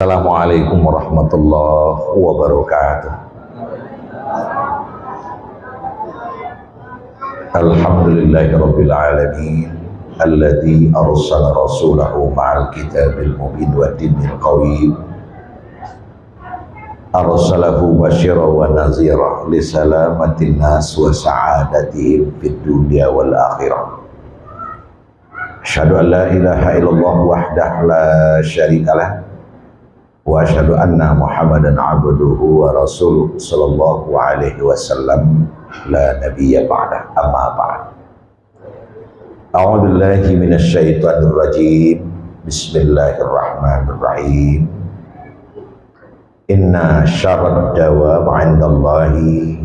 Assalamualaikum warahmatullahi wabarakatuh. Alhamdulillahirabbil alamin alladzi arsala rasulahu ma'al kitabil mubin wa dinil qawim. Arsalahu basyiran wa nazira li salamatin nas wa sa'adatihim fid dunya wal akhirah. Asyhadu an la ilaha illallah wahdahu la syarikalah wa asyhadu anna Muhammadan abduhu wa rasuluhu sallallahu alaihi wasallam la nabiyya ba'dah, amma ba'd. A'udzu billahi minasy syaithanir rajim. Bismillahirrahmanirrahim. Inna syarrad dawab 'indallahi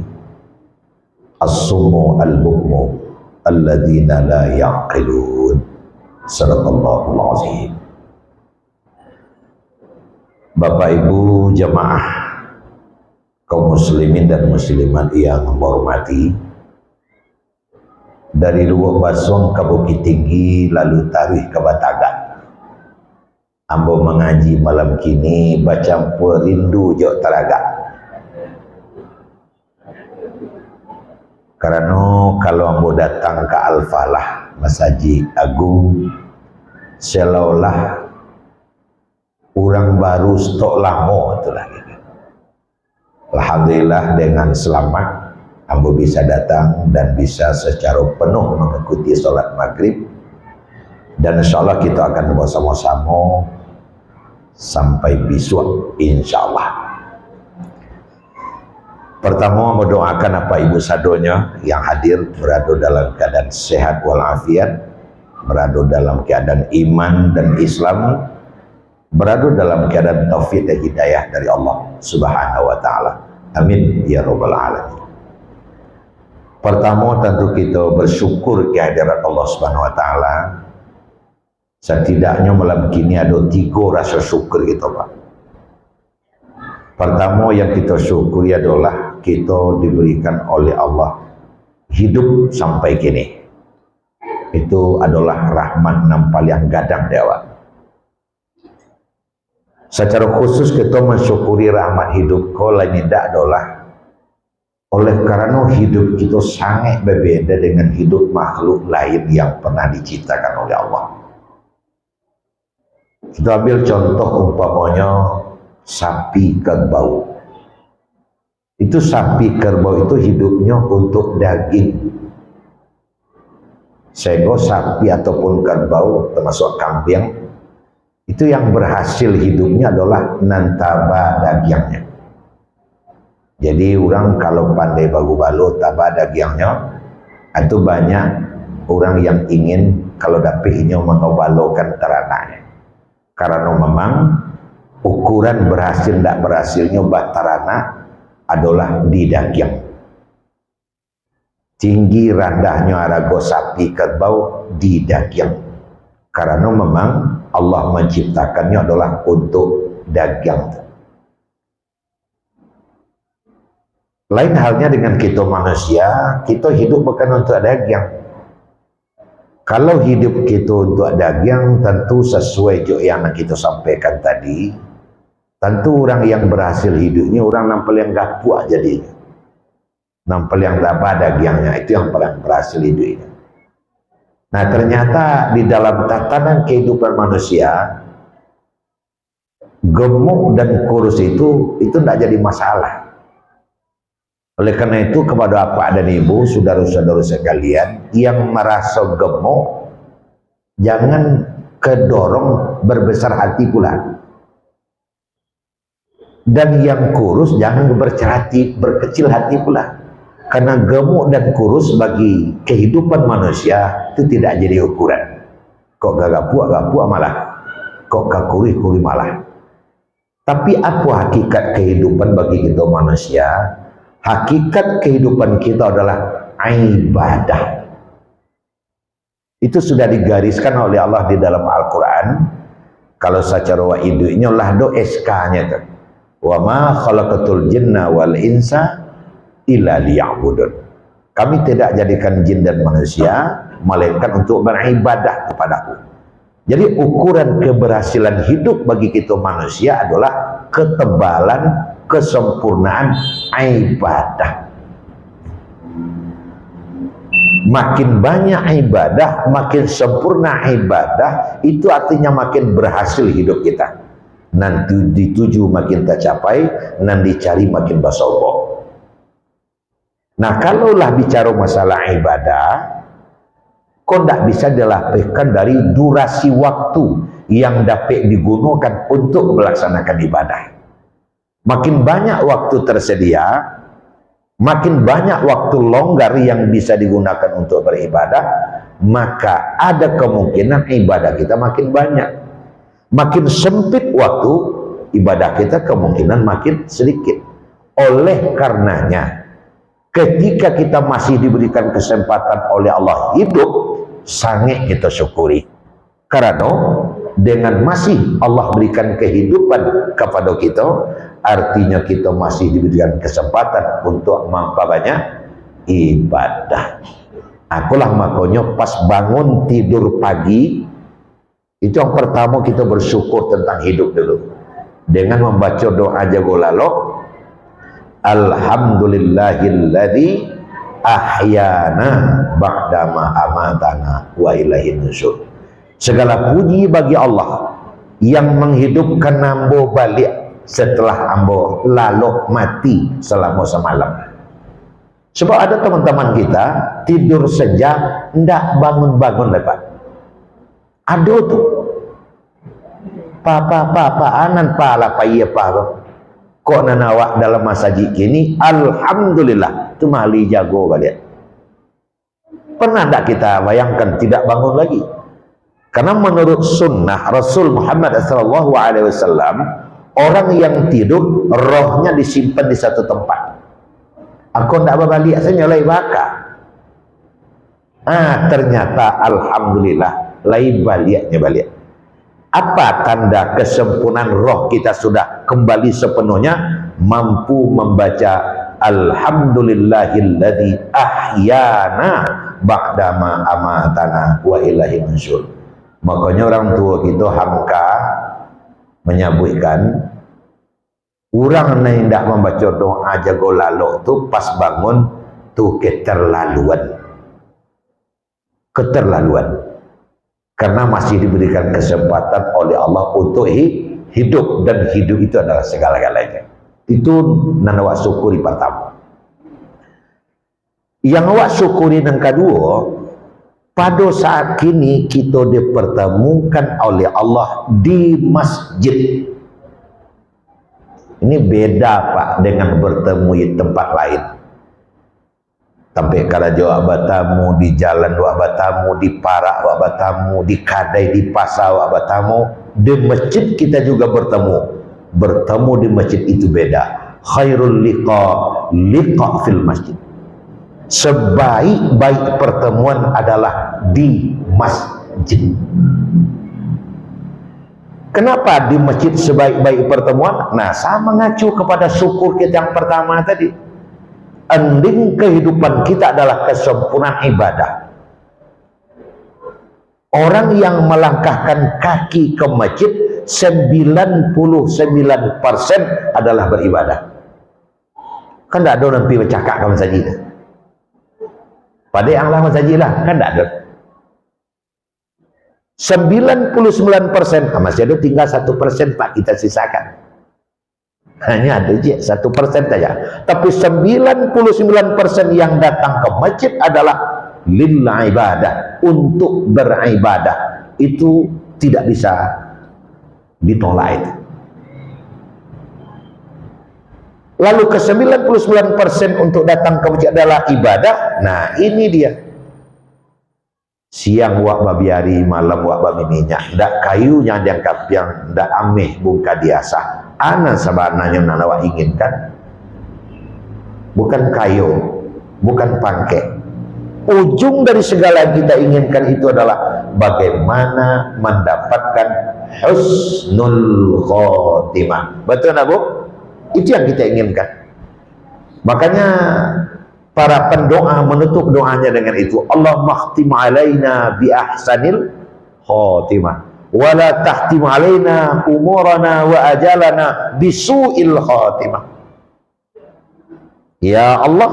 as-summu al-bukmu alladzina la ya'qilun. Sadaqallahul azim. Bapak Ibu jamaah kaum muslimin dan muslimat yang menghormati, dari Luwuk Basong ke Bukit Tinggi lalu tarikh ke Batagan, ambo mengaji malam kini baca rindu jauh teraga. Karena kalau ambo datang ke Al-Falah Masjid Agung, seolah-olah orang baru stok lama itulah gitu. Alhamdulillah dengan selamat ambo bisa datang dan bisa secara penuh mengikuti sholat maghrib, dan insyaallah kita akan bersama-sama sampai besok insyaallah. Pertama mendoakan apa ibu sadonya yang hadir berada dalam keadaan sehat walafiat, berada dalam keadaan iman dan Islam, berada dalam keadaan taufik dan hidayah dari Allah Subhanahu wa taala. Amin ya rabbal alamin. Pertama tentu kita bersyukur kehadirat Allah Subhanahu wa taala. Setidaknya malam kini ada 3 rasa syukur kita, Pak. Pertama yang kita syukuri adalah kita diberikan oleh Allah hidup sampai kini. Itu adalah rahmat nampal yang gadang dewa. Secara khusus kita mensyukuri rahmat hidup kau lain tidak adalah oleh karena hidup kita sangat berbeda dengan hidup makhluk lain yang pernah diciptakan oleh Allah. Kita ambil contoh umpamanya sapi kerbau. Itu sapi kerbau itu hidupnya untuk daging. Sehingga sapi ataupun kerbau termasuk kambing itu yang berhasil hidupnya adalah nantaba dagingnya. Jadi orang kalau pandai bagu balut taba dagingnya, itu banyak orang yang ingin kalau dapat ini mengobalokan terananya. Karena memang ukuran berhasil tidak berhasilnya terana adalah di daging. Tinggi rendahnya arago sapi kerbau di daging. Karena memang Allah menciptakannya adalah untuk daging. Lain halnya dengan kita manusia, kita hidup bukan untuk daging. Kalau hidup kita untuk daging, tentu sesuai yang kita sampaikan tadi, tentu orang yang berhasil hidupnya orang nampel yang gapuk jadinya. Nampel yang dapat dagingnya, itu yang paling berhasil hidupnya. Nah ternyata di dalam tatanan kehidupan manusia, gemuk dan kurus itu tidak jadi masalah. Oleh karena itu kepada bapak dan ibu, saudara-saudara sekalian yang merasa gemuk, jangan kedorong berbesar hati pula. Dan yang kurus jangan berkecil hati pula. Karena gemuk dan kurus bagi kehidupan manusia itu tidak jadi ukuran. Kok gagapuk malah, kok kakuri malah. Tapi apa hakikat kehidupan bagi kita manusia? Hakikat kehidupan kita adalah ibadah. Itu sudah digariskan oleh Allah di dalam Al-Quran. Kalau secara wa'idunya lah do SK-nya. Wa ma khalaqatul jinna wal insa illa liya'budun. Kami tidak jadikan jin dan manusia melainkan untuk beribadah kepadaku. Jadi ukuran keberhasilan hidup bagi kita manusia adalah ketebalan, kesempurnaan ibadah. Makin banyak ibadah, makin sempurna ibadah, itu artinya makin berhasil hidup kita. Nanti dituju makin tercapai, nanti dicari makin bersombong. Nah, kalaulah bicara masalah ibadah, kok tidak bisa dilapihkan dari durasi waktu yang dapat digunakan untuk melaksanakan ibadah. Makin banyak waktu tersedia, makin banyak waktu longgar yang bisa digunakan untuk beribadah, maka ada kemungkinan ibadah kita makin banyak. Makin sempit waktu, ibadah kita kemungkinan makin sedikit. Oleh karenanya, ketika kita masih diberikan kesempatan oleh Allah hidup, sangat kita syukuri. Karena dengan masih Allah berikan kehidupan kepada kita, artinya kita masih diberikan kesempatan untuk memperbanyak ibadah. Akulah makanya pas bangun tidur pagi, itu yang pertama kita bersyukur tentang hidup dulu. Dengan membaca doa jagolalo, Alhamdulillahilladzi ahyana ba'dama amatana wa ilaihin nusyur. Segala puji bagi Allah yang menghidupkan ambo balik setelah ambo lalu mati selama semalam. Sebab ada teman-teman kita tidur saja ndak bangun-bangun lepas. Ada tuh. Papa anan pala iya pa. Kok nanawak dalam masjid kini, alhamdulillah, itu mahli jago balik. Pernah tak kita bayangkan tidak bangun lagi? Karena menurut sunnah Rasul Muhammad SAW, orang yang tidur, rohnya disimpan di satu tempat. Aku tidak berbalik, saya nyalai bakar. Ternyata alhamdulillah, lain baliknya balik. Apa tanda kesempurnaan roh kita sudah kembali sepenuhnya? Mampu membaca Alhamdulillahilladzi ahyana ba'dama amatana wa ilaihin nusyur. Makanya orang tua kita hamka menyebutkan orang yang tidak membaca doa jago lalu tu pas bangun tu keterlaluan. Karena masih diberikan kesempatan oleh Allah untuk hidup, dan hidup itu adalah segala-galanya. Itu nanawa syukuri pertama. Yang awak syukuri yang kedua, pada saat kini kita dipertemukan oleh Allah di masjid. Ini beda Pak dengan bertemu di tempat lain. Sampai kalau jawab batamu di jalan wak batamu, di parak wak batamu, di kadai, di pasar wak batamu, di masjid kita juga bertemu. Bertemu di masjid itu beda. Khairul liqa fil masjid. Sebaik-baik pertemuan adalah di masjid. Kenapa di masjid sebaik-baik pertemuan? Nah, saya mengacu kepada syukur kita yang pertama tadi. Ending kehidupan kita adalah kesempurnaan ibadah. Orang yang melangkahkan kaki ke masjid 99% adalah beribadah. Kan tidak ada nanti bercakap ke masjid. Pada yang lama masjid lah, kan tidak ada. 99% masih ada, tinggal 1% Pak kita sisakan. Hanya ada 1% saja. Tapi 99% yang datang ke masjid adalah lillah ibadah, untuk beribadah. Itu tidak bisa ditolak itu. Lalu ke 99% untuk datang ke masjid adalah ibadah. Nah, ini dia. Siang wak babiari, malam wak babi minyak. Ndak kayu yang diangkat, yang ndak ameh bungka diasah. Ana sebenarnya nanawa inginkan bukan kayu, bukan pangke. Ujung dari segala yang kita inginkan itu adalah bagaimana mendapatkan husnul khotimah. Betul tak Bu? Itu yang kita inginkan. Makanya para pendoa menutup doanya dengan itu, Allah makhtim alaina bi ahsanil khotimah. wa la tahtim alaina umurana wa ajalana bisu'il khatimah. Ya Allah,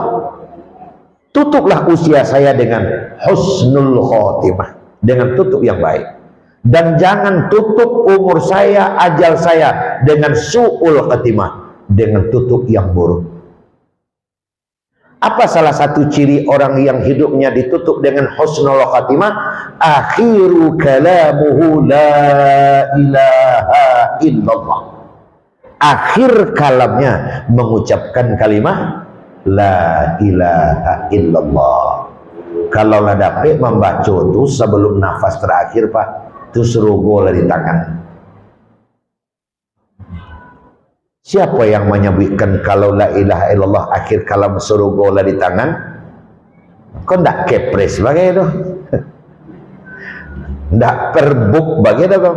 tutuplah usia saya dengan husnul khatimah, dengan tutup yang baik, dan jangan tutup umur saya, ajal saya dengan su'ul khatimah, dengan tutup yang buruk. Apa salah satu ciri orang yang hidupnya ditutup dengan husnul khatimah? Akhiru kalamuhu la ilaha illallah. Akhir kalamnya mengucapkan kalimat la ilaha illallah. Kalau lah dapat membaca itu sebelum nafas terakhir, Pak, itu suruh bola di tangan. Siapa yang menyebutkan kalau la ilaha illallah akhir kalam suruh bola di tangan? Kok ndak kepres bagai itu? Ndak perbuk bagai itu.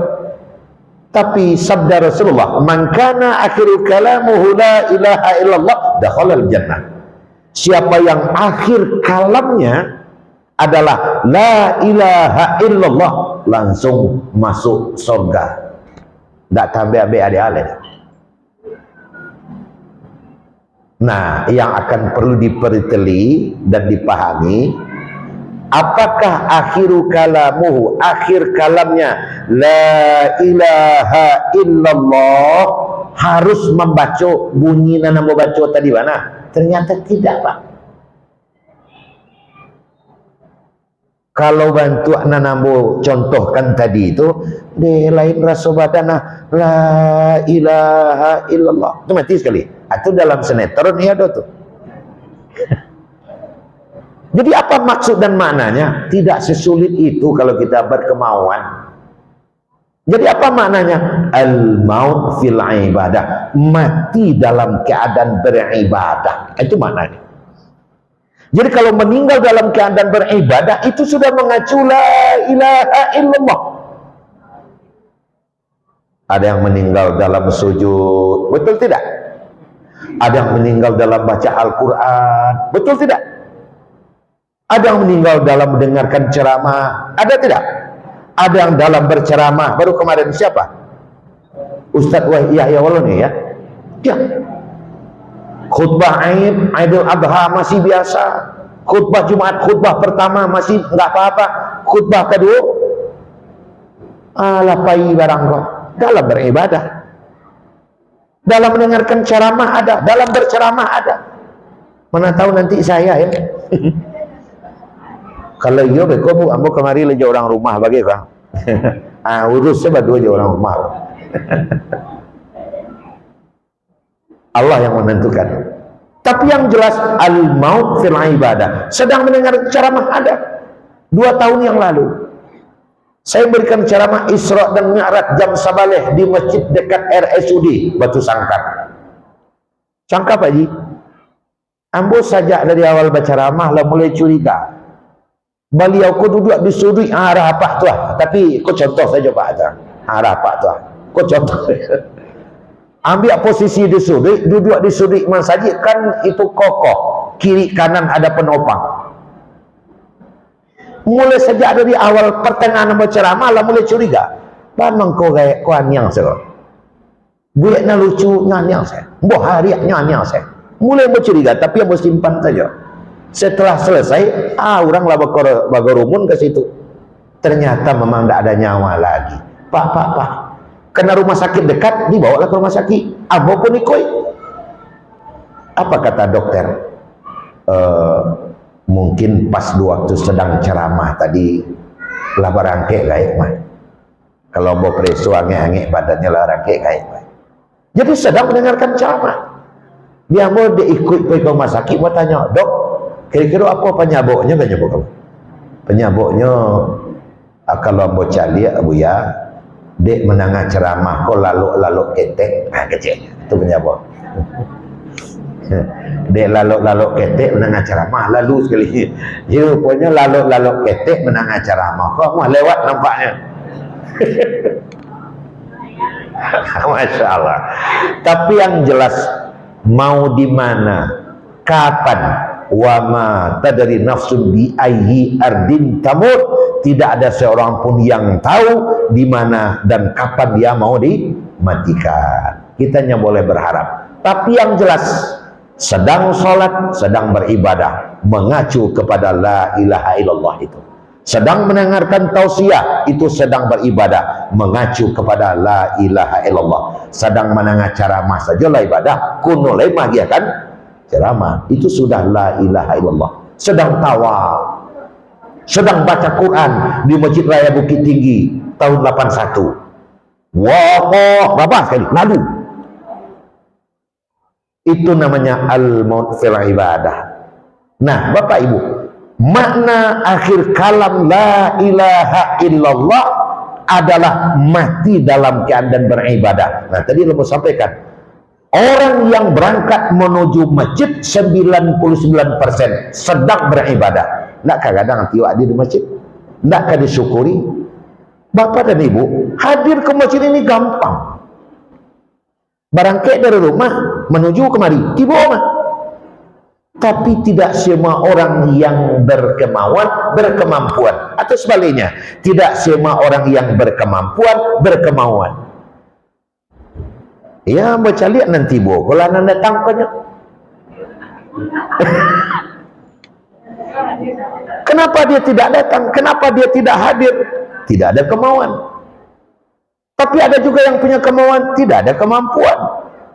Tapi sabda Rasulullah, man kana akhiru kalamuhu la ilaha illallah dakhalal jannah. Siapa yang akhir kalamnya adalah la ilaha illallah, langsung masuk surga. Tak tambah ada. Nah, yang akan perlu diperteli dan dipahami, apakah akhiru kalamuhu, akhir kalamnya la ilaha illallah harus membaca bunyi nana membaca tadi mana? Ternyata tidak, Pak. Kalau bantu nanamu contohkan tadi itu, de lain rasa badana la ilaha illallah. Itu mati sekali. Itu dalam sinetron ya ada tuh. Jadi apa maksud dan maknanya? Tidak sesulit itu kalau kita berkemauan. Jadi apa maknanya? Al-maut fil ibadah, mati dalam keadaan beribadah. Itu maknanya. Jadi kalau meninggal dalam keadaan beribadah, itu sudah mengacu la ilaha illallah. Ada yang meninggal dalam sujud, betul tidak? Ada yang meninggal dalam baca Al-Quran, betul tidak? Ada yang meninggal dalam mendengarkan ceramah, ada tidak? Ada yang dalam berceramah, baru kemarin siapa? Ustadz Yahya Waloni ya? Ya. Khutbah Aid, Aidul Adha masih biasa. Khutbah Jumat, khutbah pertama masih nggak apa-apa. Khutbah kedua, alapai barang kok. Dalam beribadah, dalam mendengarkan ceramah ada, dalam berceramah ada. Mana tahu nanti saya ya. Kalau iya beko bu, ambo kemari leja orang rumah bagi kan. Urus sebab dua orang rumah. Allah yang menentukan. Tapi yang jelas al-maut fil ibadah. Sedang mendengar ceramah ada. 2 tahun yang lalu saya berikan ceramah Isra dan Mi'raj jam Sabaleh di masjid dekat RSUD Batu Sangkar. Sangka Pak Ji, ambo saja dari awal berceramah lah mulai curiga. Beliau ku duduk di sudut arah apa tu lah. Tapi kau contoh saja Pak tu. Arah apa tu lah. Kau contoh. Ambil posisi di sudut, duduk di sudut masjid kan itu kokoh. Kiri kanan ada penopang. Mulai sejak dari awal pertengahan berceramah lah mulai curiga. Panang kau gaya kau anyang saya. Gue nak lucu nyanyang saya. Boh hariak nyanyang saya. Mulai bercuriga tapi yang simpan saja. Setelah selesai, orang lah bagorumun ke situ. Ternyata memang tidak ada nyawa lagi. Pak, kena rumah sakit dekat, dibawalah ke rumah sakit. Abo pun ikut. Apa kata dokter? Mungkin pas waktu sedang ceramah tadi lah barangke gaib mah. Kalau mau preso angek badannya lah barangke gaib mah. Jadi sedang mendengarkan ceramah. Dia mau diikut ke rumah sakit, mau tanya, dok, kira-kira apa penyabuknya? Penyabuknya kalau mau cari abu ya, dek menangah ceramah kok lalu ketek, kecil itu penyabuk. Dek lalu ketek menangah ceramah lalu sekali. Jadi pokoknya lalu ketek menangah ceramah kok mah lewat nampaknya. Masya Allah. Tapi yang jelas mau di mana, kapan, wa ma tadri nafsun bi ayyi ardin tamut. Tidak ada seorang pun yang tahu di mana dan kapan dia mau dimatikan. Kita hanya boleh berharap. Tapi yang jelas, sedang sholat, sedang beribadah, mengacu kepada la ilaha illallah itu. Sedang mendengarkan tausiah, itu sedang beribadah, mengacu kepada la ilaha illallah. Sedang mendengar ceramah sajalah ibadah, kuno lemah dia kan ceramah, itu sudah la ilaha illallah. Sedang tawaf, sedang baca Quran di Masjid Raya Bukit Tinggi tahun 81. Wah, berapa sekali? Lalu. Itu namanya al-maut fil ibadah. Nah, Bapak Ibu, makna akhir kalam la ilaha illallah adalah mati dalam keadaan beribadah. Nah, tadi saya sampaikan, orang yang berangkat menuju masjid 99% sedang beribadah. Nak kadang tiup di masjid, nak disyukuri. Bapak dan Ibu, hadir ke masjid ini gampang. Berangkat dari rumah menuju kemari, tiba rumah. Tapi tidak semua orang yang berkemampuan, atau sebaliknya, tidak semua orang yang berkemauan. Ya, baca lihat nanti bu, kalau anda datang banyak. Kenapa dia tidak datang? Kenapa dia tidak hadir? Tidak ada kemauan. Tapi ada juga yang punya kemauan, tidak ada kemampuan.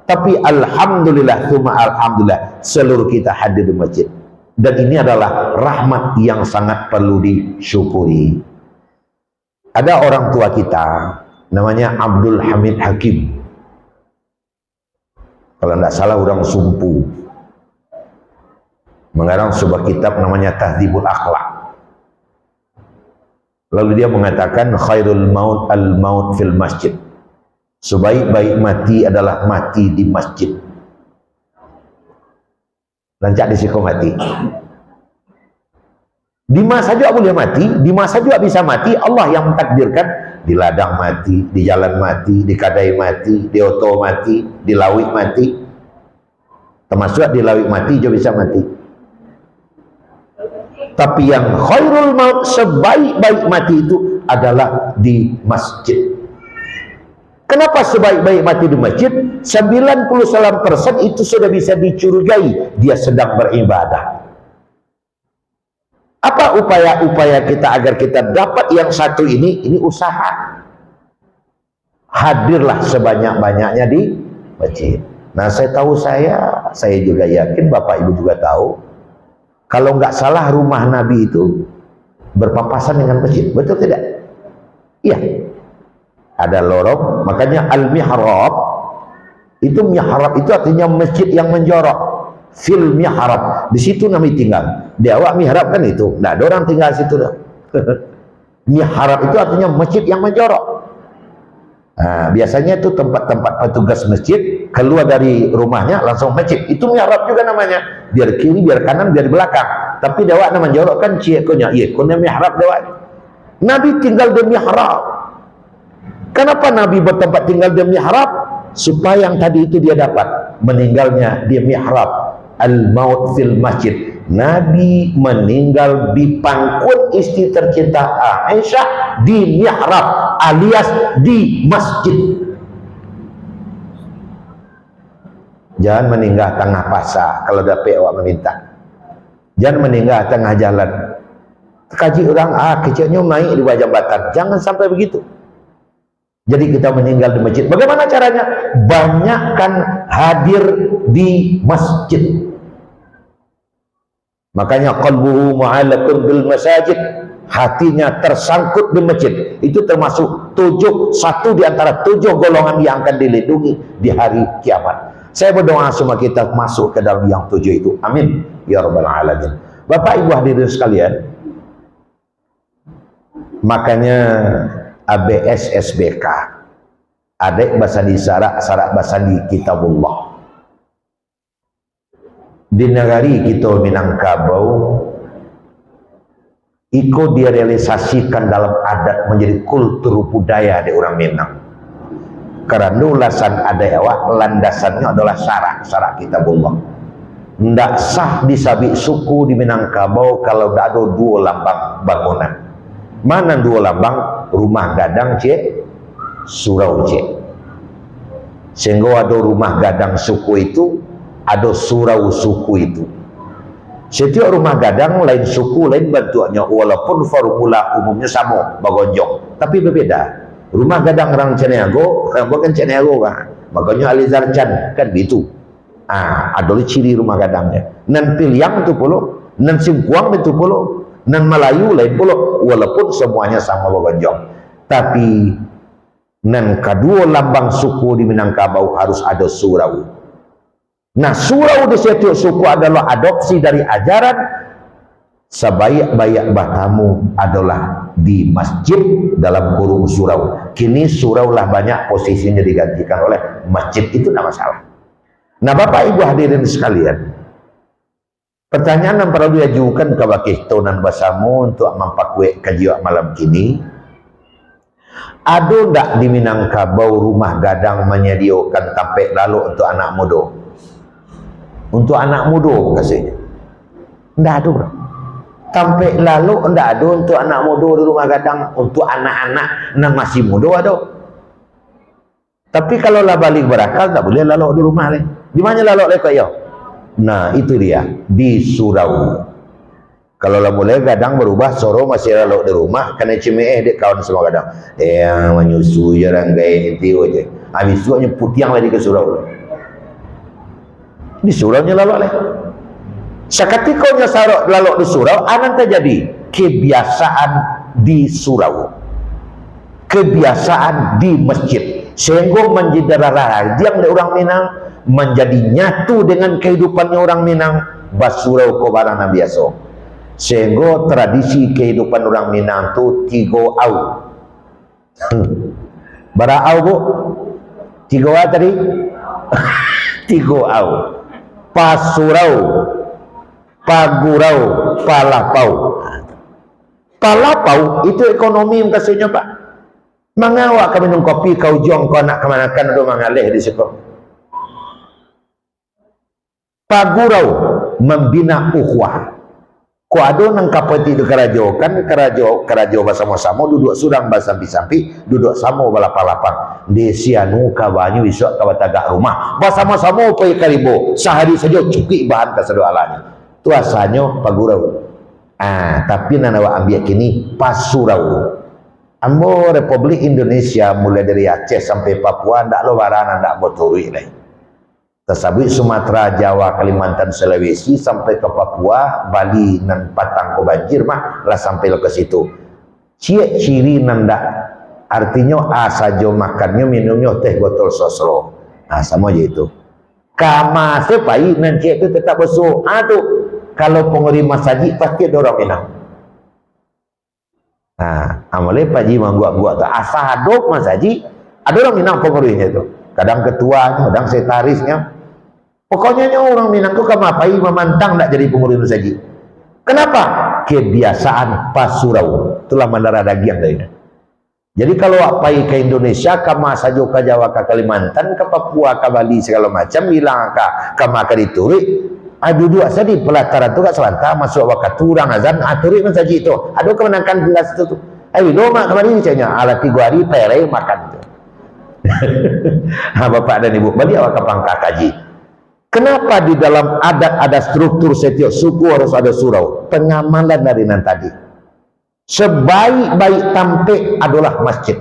Tapi alhamdulillah, tsumma alhamdulillah, seluruh kita hadir di masjid. Dan ini adalah rahmat yang sangat perlu disyukuri. Ada orang tua kita, namanya Abdul Hamid Hakim. Kalau tidak salah orang Sumpu. Mengarang sebuah kitab namanya Tahdzibul Akhlak. Lalu dia mengatakan khairul maut al-maut fil masjid. Sebaik-baik mati adalah mati di masjid. Lancak di siku mati. Di mana saja boleh mati, di mana saja bisa mati, Allah yang mentakdirkan. Di ladang mati, di jalan mati, di kadai mati, di oto mati, di lawik mati. Termasuk di lawik mati juga bisa mati. Tapi yang khairul maut, sebaik-baik mati itu adalah di masjid. Kenapa sebaik-baik mati di masjid? 99% itu sudah bisa dicurigai dia sedang beribadah. Apa upaya-upaya kita agar kita dapat yang satu ini? Ini usaha. Hadirlah sebanyak-banyaknya di masjid. Nah, saya juga yakin Bapak Ibu juga tahu, kalau nggak salah rumah Nabi itu berpapasan dengan masjid, betul tidak? Iya. Ada lorong, makanya al-mihrab itu, mihrab itu artinya masjid yang menjorok. Fil mihrab, di situ Nabi tinggal. Di awak mihrab kan itu, nah ada orang tinggal situ dah. Mihrab itu artinya masjid yang menjorok. Nah, biasanya itu tempat-tempat petugas masjid keluar dari rumahnya langsung masjid. Itu mihrab juga namanya. Biar kiri, biar kanan, biar belakang. Tapi dawak nama jorok kan ciekonya. Iya, konya mihrab dawak. Nabi tinggal di mihrab. Kenapa Nabi bertempat tinggal di mihrab? Supaya yang tadi itu dia dapat. Meninggalnya di mihrab. Al-maut fil masjid. Nabi meninggal di pangkuan istri tercinta Aisyah di mihrab alias di masjid. Jangan meninggal tengah pasar kalau dapat awak meminta. Jangan meninggal tengah jalan. Kaji orang kecilnya naik di bawah jambatan. Jangan sampai begitu. Jadi kita meninggal di masjid. Bagaimana caranya? Banyakkan hadir di masjid. Makanya qalbuhu mu'allaqun bil masajid, hatinya tersangkut di masjid. Itu termasuk satu di antara 7 golongan yang akan dilindungi di hari kiamat. Saya berdoa semua kita masuk ke dalam yang 7 itu. Amin ya rabbal alamin. Bapak Ibu hadirin sekalian, makanya ABS SBK, adek bahasa di syarak bahasa di kitabullah. Di negari kita Minangkabau, ikut direalisasikan dalam adat menjadi kultur budaya di orang Minang. Karena ulasan ada awak landasannya adalah syarak kitabullah. ndak sah disabik suku di Minangkabau kalau ndak ada dua lambang bangunan. Mana dua lambang? Rumah gadang cek, surau cek. Sehingga ada rumah gadang suku itu, ada surau suku itu. Setiap rumah gadang lain suku, lain bentuknya, walaupun formula umumnya sama, bagonjong, tapi berbeda. Rumah gadang orang Caniago, bukan Caniago kan, makanya Alizar Chan kan begitu. Ada ciri rumah gadangnya. Nan Piliang itu pula, nan Singkuang itu pula, nan Melayu lain pula, walaupun semuanya sama bagonjong. Tapi nan kedua lambang suku di Minangkabau harus ada surau. Nah, surau di setiap suku adalah adopsi dari ajaran sebaik-baik batamu adalah di masjid dalam kurung surau. Kini surau lah banyak posisinya digantikan oleh masjid, itu tidak masalah. Nah, Bapak Ibu hadirin sekalian, pertanyaan yang perlu diajukan ke Bakihto dan Basamu untuk mempakwe kajian malam ini, ada tidak di Minangkabau rumah gadang menyediakan tampek lalu untuk anak muda? Untuk anak muda kasihnya tidak ada, bro. Tampek lalu tidak ada untuk anak muda di rumah gadang. Untuk anak-anak yang masih muda ada. Tapi kalau lah balik berakal tak boleh lalu di rumah ni. Di mana lalu lek ya? Nah, itu dia di surau. Kalau lah mulai gadang berubah, soro masih lalu di rumah, kena cemeh dek kawan semua gadang. Yang menyusu jarang gaya itu aja. Habis itu nyebut yang lagi ke surau. Di suraunya lalu leh. Seketika nya sarok lalu di surau, akan terjadi kebiasaan di surau, kebiasaan di masjid, sehingga menjadi yang orang Minang menjadi nyatu dengan kehidupannya orang Minang. Basurau ko barang biasa, sehingga tradisi kehidupan orang Minang tu 3 au. Bara au bu? 3 au tadi? 3 au. Pasurau, pagurau, palapau. Palapau itu ekonomi yang kasihnya Pak. Mengawak kau minum kopi, kau jong, kau nak kemanakan, ada mengalih di situ. Pagurau membina ukhuwah. Kau ada nang kapati di kerajo kan, kerajo bersama-sama duduk surang basampi-sampi, duduk sama balapalapang. Desianu kawanyu isok kawatagak rumah. Bersama-sama pergi karibo. Sehari saja cukup bahan kesedoalannya. Tuasanya pagurau. Tapi nanawa ambil kini pasurau. Ambo Republik Indonesia mulai dari Aceh sampai Papua ndak lo warana ndak boturi leh. Tersabut Sumatera, Jawa, Kalimantan, Sulawesi sampai ke Papua, Bali dan Patang ko banjir mah lah sampai ke situ. Ciri nanda artinya saja makannya minumnya teh botol sosro. Sama aja itu. Kama sepai nanti itu tetap besok. Tuh kalau pengerima saji pasti dorong Minang. Amalnya paji mangguak-guak tu asa hadok mas saji ada orang Minang pengerimnya itu. Kadang ketuanya, kadang setarisnya. Pokoknya orang Minang tu kamapai memantang tak jadi pengurim saji. Kenapa? Kebiasaan pasurau. Itulah mandara daging lainnya. Jadi kalau apai ke Indonesia, kama saja ke Jawa, ke Kalimantan, ke Papua, ke Bali segala macam, bilang ke maka dituri. Duduk saja di pelataran tu kat selatan, masuk waktu turang azan, turi man saji itu. Ada kemenangkan gelas itu tu. Lo mak kemarin caknya, ala 3 hari pere makan tu. Bapak dan Ibu, balik awak ke pangkak kaji. Kenapa di dalam adat ada struktur setiap suku harus ada surau? Pengamalan dari nan tadi. Sebaik-baik tampek adalah masjid.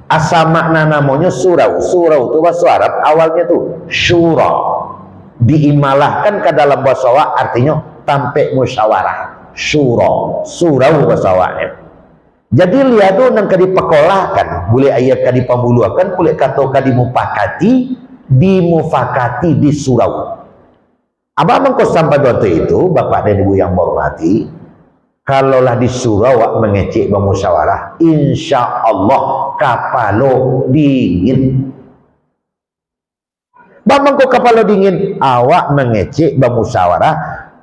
Asal makna namanya surau. Surau itu bahasa Arab awalnya tuh syura. Diimalahkan ke dalam bahasa Arab artinya tampek musyawarah. Syura. Surau bahasa Arabnya. Jadi lihat tu nang kadipakolahkan, boleh ayat kadipambuluakan, boleh kata dimufakati di surau. Abang mengko sampai waktu itu, Bapak dan Ibu yang hormati, kalaulah di surau mengecek bermusyawarah, insya Allah kapalo dingin. Bang mengko kapalo dingin, awak mengecek bermusyawarah,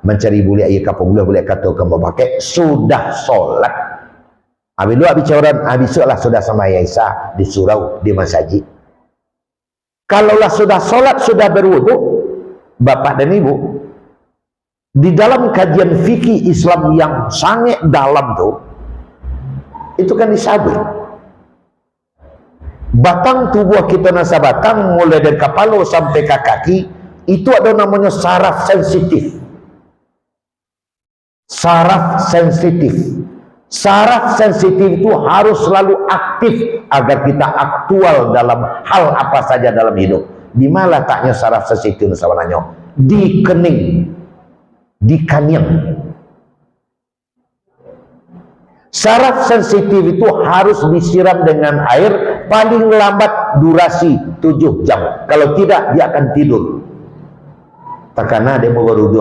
mencari boleh ayat kapabula boleh kata kamu pakai sudah solat. Habis lu bicara, habis lah sudah sama Isa di surau di masjid. Kalaulah sudah sholat, sudah berwudu, Bapak dan Ibu, di dalam kajian fikih Islam yang sangat dalam tuh, itu kan disabui. Batang tubuh kita nasa batang, mulai dari kepala sampai ke kaki, itu ada namanya saraf sensitif. Saraf sensitif. Saraf sensitif itu harus selalu aktif agar kita aktual dalam hal apa saja dalam hidup. Di mana letaknya saraf sensitif sebenarnya? Di kening, di kanyang. Saraf sensitif itu harus disiram dengan air paling lambat durasi 7 jam. Kalau tidak, dia akan tidur. Karena dia mau berwudu.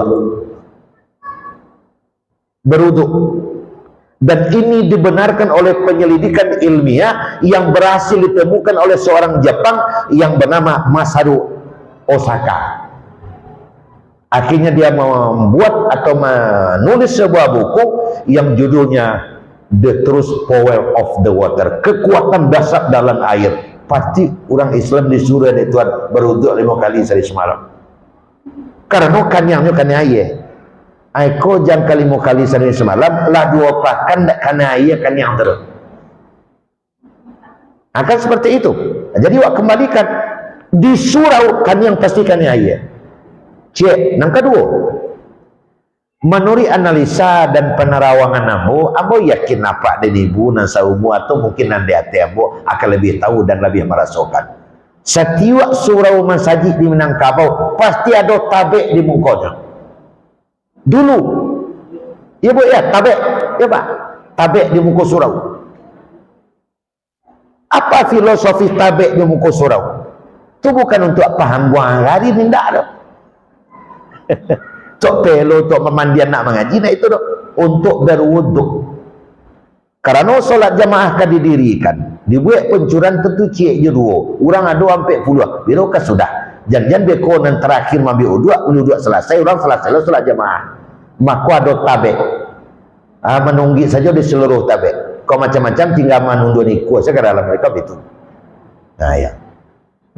Dan ini dibenarkan oleh penyelidikan ilmiah yang berhasil ditemukan oleh seorang Jepang yang bernama Masaru Osaka. Akhirnya dia membuat atau menulis sebuah buku yang judulnya The Truth Power of the Water, kekuatan dasar dalam air. Pasti orang Islam disuruh dari Tuhan berwudu 5 kali sehari semalam. Karena kanyangnya kan air. Aiko jang kali 5 kali sehari semalam lah 2 pakan dak kana air kanyang terus. Akan seperti itu. Jadi wak kembalikan di surau kanyang pastikan air. Cek, yang kedua, menurut analisa dan penerawangan ambo yakin apa dan ibu dan saumu atau mungkin nanti hati ambo akan lebih tahu dan lebih merasakan. Setiap surau masjid di Minangkabau pasti ada tabek di mukanya. Dulu, ya bu ya tabek, ya pak, tabek di muka surau. Apa filosofi tabek di muka surau? Itu bukan untuk paham buang hari ini tidak ada. Tok pelo, tok pemandian nak mengaji, nah itu untuk berwuduk. Karena solat jamaah kan didirikan, dibuat pencuran tentu cik je dua, orang ada sampai puluh, birokah sudah. Jangan bekonan terakhir mambil uduk selesai, orang selesai solat jamaah. Maka ada tabek, menunggu saja di seluruh tabek. Kau macam-macam tinggal menundur niku saya ke dalam mereka itu. Nah ya.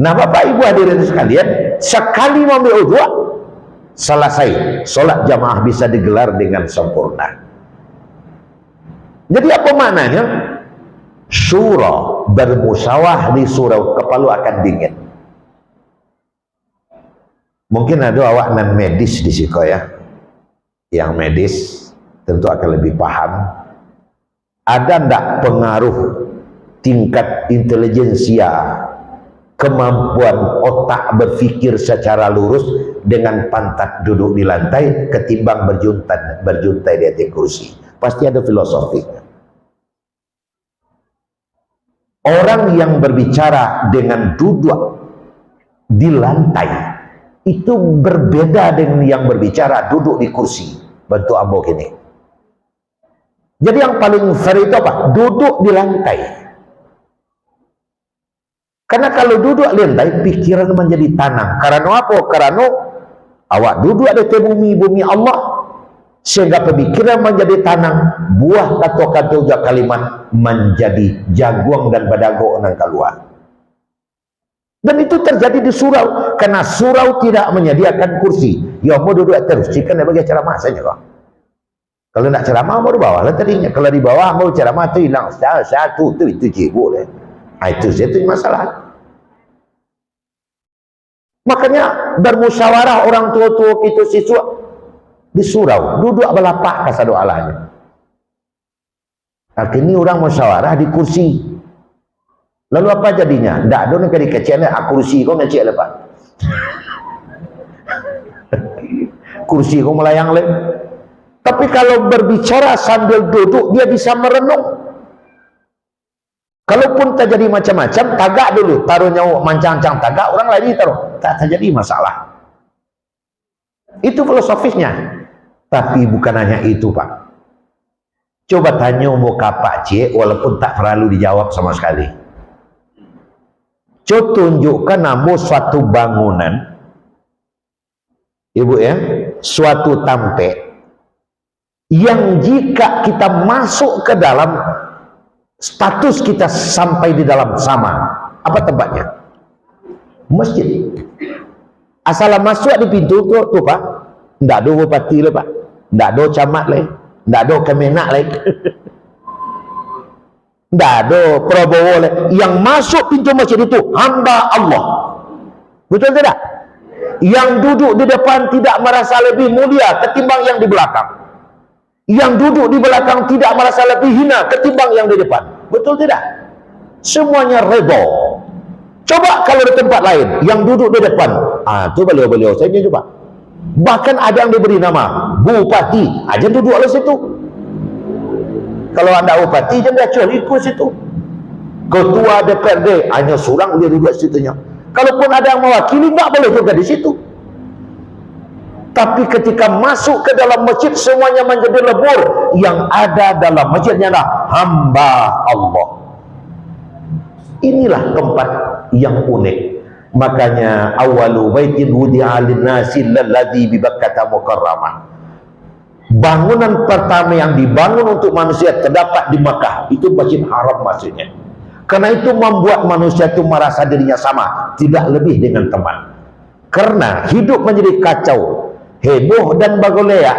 Nah bapak ibu hadirin sekalian, sekali mambil uduk selesai, solat jamaah bisa digelar dengan sempurna. Jadi apa maknanya? Syura bermusyawarah di surau, kepala akan dingin. Mungkin ada awak non medis di siko ya. Yang medis tentu akan lebih paham. Ada ndak pengaruh tingkat intelijensia, kemampuan otak berpikir secara lurus dengan pantat duduk di lantai ketimbang berjuntai di atas kursi? Pasti ada filosofinya. Orang yang berbicara dengan duduk di lantai itu berbeda dengan yang berbicara duduk di kursi. Bentuk ambo ini. Jadi yang paling fair itu apa? Duduk di lantai. Karena kalau duduk di lantai, pikiran menjadi tanang. Karena apa? Karena awak duduk di bumi Allah, sehingga pemikiran menjadi tanang. Buah kata-kata kalimat menjadi jaguang dan badago nang keluar. Dan itu terjadi di surau, karena surau tidak menyediakan kursi. Ya mau duduk terus, jika nak bagi ceramah saja kok. Kalau nak ceramah mau di bawah lah tadinya. Kalau di bawah mau ceramah tu hilang satu tu itu cikgu deh. Itu satu masalah. Makanya bermusyawarah orang tua-tua itu siswa di surau, duduk belapak kasado alahnya. Akhirnya orang musyawarah di kursi. Lalu apa jadinya? Tidak ada nak dikecilnya, kursi kau ngecil lepas. Kursi kau melayang le. Tapi kalau berbicara sambil duduk, dia bisa merenung. Kalaupun terjadi macam-macam, tagak dulu, taruh nyawa mancang-mancang tagak, orang lain taruh, tak terjadi masalah. Itu filosofisnya. Tapi bukan hanya itu, Pak. Coba tanya muka Pak C, walaupun tak perlu dijawab sama sekali. Coba tunjukkan nama suatu bangunan, ibu ya, suatu tampek, yang jika kita masuk ke dalam, status kita sampai di dalam sama. Apa tempatnya? masjid. Asal masuk di pintu tu Pak, ndak ada bupati le Pak, ndak ada camat le, ndak ada kemenak le. Ndak ada Prabowo le. Yang masuk pintu masjid itu hamba Allah. Betul tidak? Yang duduk di depan tidak merasa lebih mulia ketimbang yang di belakang. Yang duduk di belakang tidak merasa lebih hina ketimbang yang di depan. Betul tidak? Semuanya redha. Coba kalau di tempat lain yang duduk di depan, itu beliau-beliau saja coba. Bahkan ada yang diberi nama bupati, aja duduk di situ. Kalau anda bupati, jangan dia ikut situ. Ketua DPRD, hanya seorang dia duduk situnya. Kalaupun ada yang mewakili, tak boleh juga di situ. Tapi ketika masuk ke dalam masjid, semuanya menjadi lebur. Yang ada dalam masjidnya adalah hamba Allah. Inilah tempat yang unik. Makanya awalu baitin wudi'a lin-nasi lalladzi bi Bakkah mukarramah. Bangunan pertama yang dibangun untuk manusia terdapat di Makkah, itu Masjid Haram maksudnya. Karena itu membuat manusia itu merasa dirinya sama, tidak lebih dengan teman. Karena hidup menjadi kacau, heboh dan bagolea,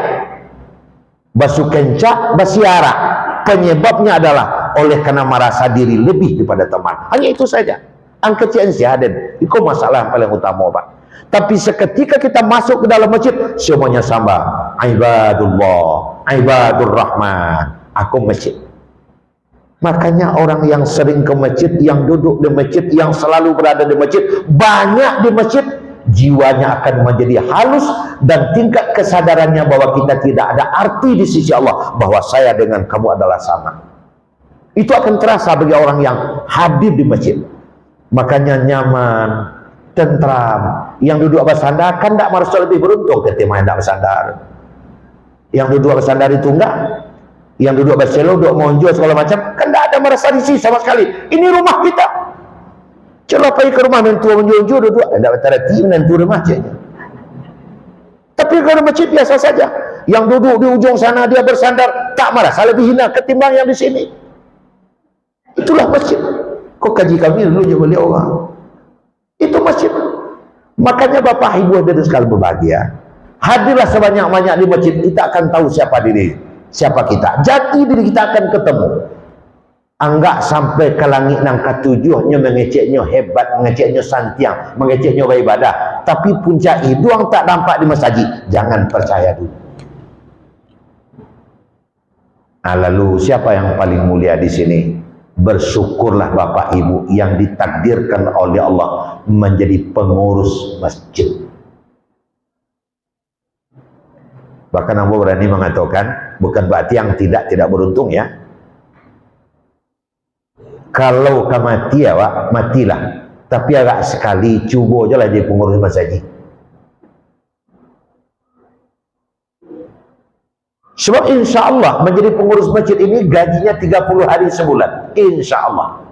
basu kencak, basiara. Penyebabnya adalah oleh karena merasa diri lebih daripada teman. Hanya itu saja. Angkecian syahadat itu masalah yang paling utama Pak. Tapi seketika kita masuk ke dalam masjid, semuanya sama. Ibadullah, ibadur rahman. Aku masjid. Makanya orang yang sering ke masjid, yang duduk di masjid, yang selalu berada di masjid, banyak di masjid, jiwanya akan menjadi halus dan tingkat kesadarannya bahwa kita tidak ada arti di sisi Allah, bahwa saya dengan kamu adalah sama. Itu akan terasa bagi orang yang hadir di masjid. Makanya nyaman, tentram. Yang duduk bersandar kan tidak merasa lebih beruntung ketimbang yang tidak bersandar. Yang duduk bersandar itu enggak. Yang duduk berselo, duduk monjo segala macam, kan tidak ada merasa risih sama sekali. Ini rumah kita. Coba pergi ke rumah mentua monjo duduk, tidak berarti menentu rumah saja. Tapi kalau masjid biasa saja. Yang duduk di ujung sana dia bersandar, tak merasa lebih hina ketimbang yang di sini. Itulah masjid. Kok kaji kami dulu je boleh orang. Itu masjid. Makanya Bapak Ibu hadirin sekalian berbahagia. Hadirlah sebanyak-banyak di masjid, kita akan tahu siapa diri, siapa kita. Jati diri kita akan ketemu. Anggap sampai ke langit nang ketujuhnya mengeceknya hebat, mengeceknya santiang, mengeceknya beribadah. Tapi puncak hidung tak nampak di masjid. Jangan percaya dulu. Lalu siapa yang paling mulia di sini? Bersyukurlah Bapak Ibu yang ditakdirkan oleh Allah menjadi pengurus masjid. Bahkan Anda berani mengatakan, bukan berarti yang tidak beruntung ya. Kalau kamu mati ya Pak, matilah. Tapi agak sekali cuba aja lah jadi pengurus masjid. Sebab insya Allah menjadi pengurus masjid ini gajinya 30 hari sebulan. Insya Allah.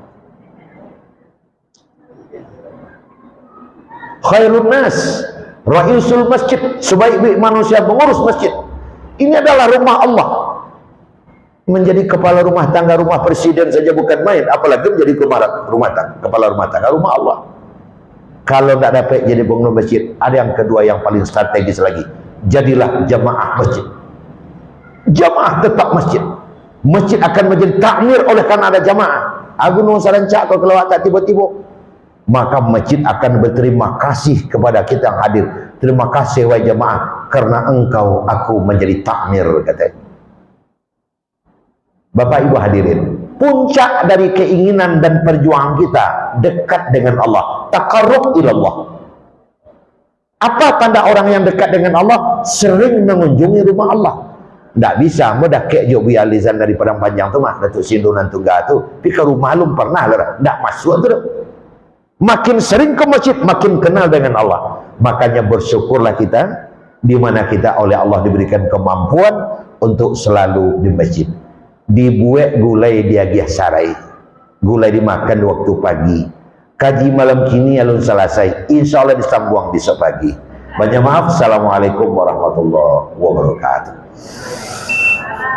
Khairun nas, ra'isul masjid, sebaik-baik manusia pengurus masjid. Ini adalah rumah Allah. Menjadi kepala rumah tangga, rumah presiden saja bukan main, apalagi menjadi kepala rumah tangga, rumah Allah. Kalau tidak dapat jadi pengurus masjid, ada yang kedua yang paling strategis lagi. Jadilah jamaah masjid. Jamaah tetap masjid. Masjid akan menjadi takmir oleh karena ada jamaah. Aku nung sarancak kau kelawat tak tiba-tiba. Maka masjid akan berterima kasih kepada kita yang hadir. Terima kasih wahai jamaah karena engkau aku menjadi takmir, katanya. Bapak Ibu hadirin, puncak dari keinginan dan perjuangan kita dekat dengan Allah, taqarrub ilallah. Apa tanda orang yang dekat dengan Allah? Sering mengunjungi rumah Allah. Tak bisa, mudah kek jo biar alizan dari Padang Panjang tu mah, Datuk Sindu dan Tunggal tu. Tapi ke rumah lu pernah lah, tak masuk tu. Makin sering ke masjid, makin kenal dengan Allah. Makanya bersyukurlah kita, di mana kita oleh Allah diberikan kemampuan untuk selalu di masjid. Dibuat gulai diagiah sarai, gulai dimakan waktu pagi. Kaji malam kini alun selesai, insya Allah disambung besok pagi. Banyak maaf. Assalamualaikum warahmatullahi wabarakatuh.